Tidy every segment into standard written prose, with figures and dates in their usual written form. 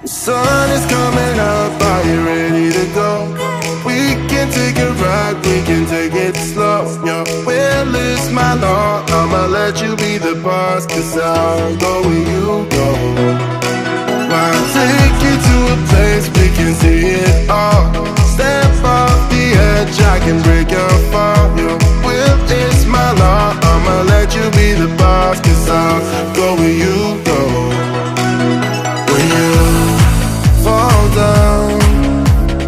The sun is coming up, are you ready to go? We can take a ride, we can take it slow. Your will is my law, I'ma let you be the boss, 'cause I'll go where you go. I'll take you to a place we can see it all. Step off the edge, I can break your fall. Your will is my law, I'ma let you be the boss, 'cause I'll go where you go. When you fall down,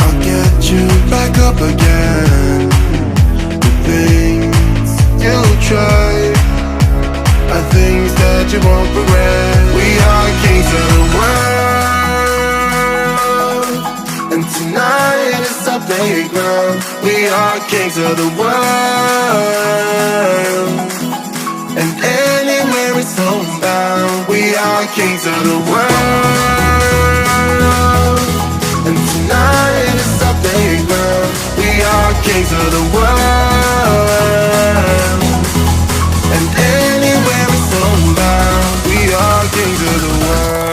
I'll get you back up again. The things you try are things that you won't regret. We are kings of the world, and tonight is our playground. We are kings of the world, and anywhere it's homebound. We are kings of the world, and tonight is our playground. We are kings of the world, and anywhere it's homebound. We are kings of the world.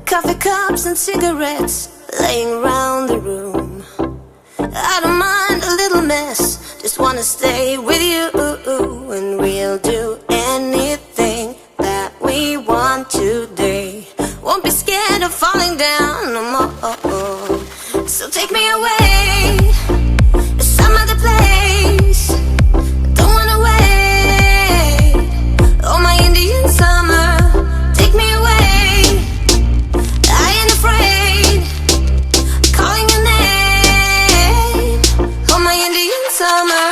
Coffee cups and cigarettes laying around the room. I don't mind a little mess, just wanna stay with you. And we'll do anything that we want today. Won't be scared of falling down no more. So take me away to some other place. Don't wanna wait. Oh, my Indian summer, take me away. I ain't afraid, calling your name. Oh, my Indian summer.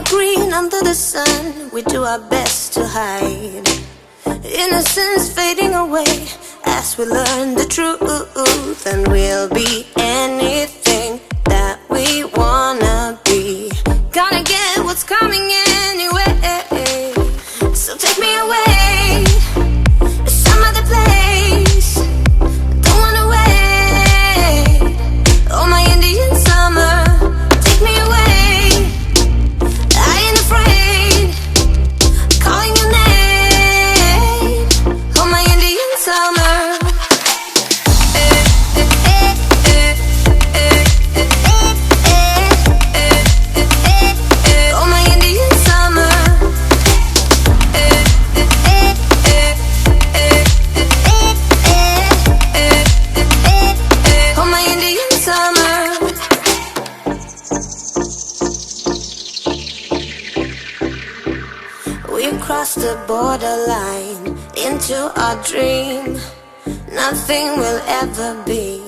Green under the sun, we do our best to hide. Innocence fading away as we learn the truth. And we'll be anything that we wanna be. Gonna get what's coming anyway. cross the borderline into our dream. Nothing will ever be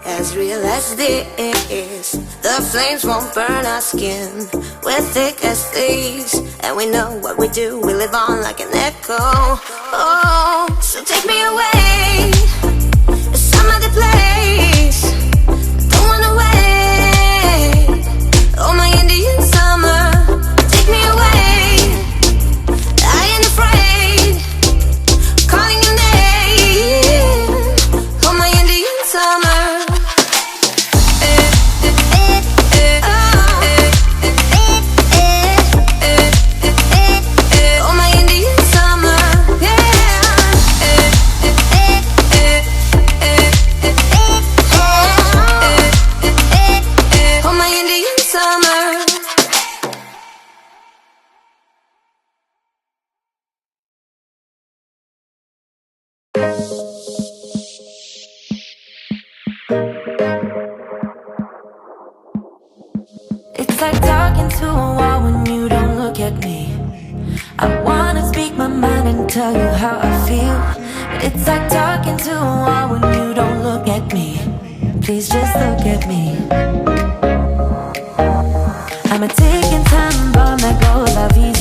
as real as this. The flames won't burn our skin. We're thick as thieves, and we know what we do. We live on like an echo. Oh, so take me away to some other place. Don't wanna wait. Oh, my Indian summer, take me away. I ain't afraid, calling your name. Oh, my Indian summer. It's like talking to a wall when you don't look at me. I wanna speak my mind and tell you how I feel, but it's like talking to a wall when you don't look at me. Please just look at me. I'm a ticking time bomb that goes la vie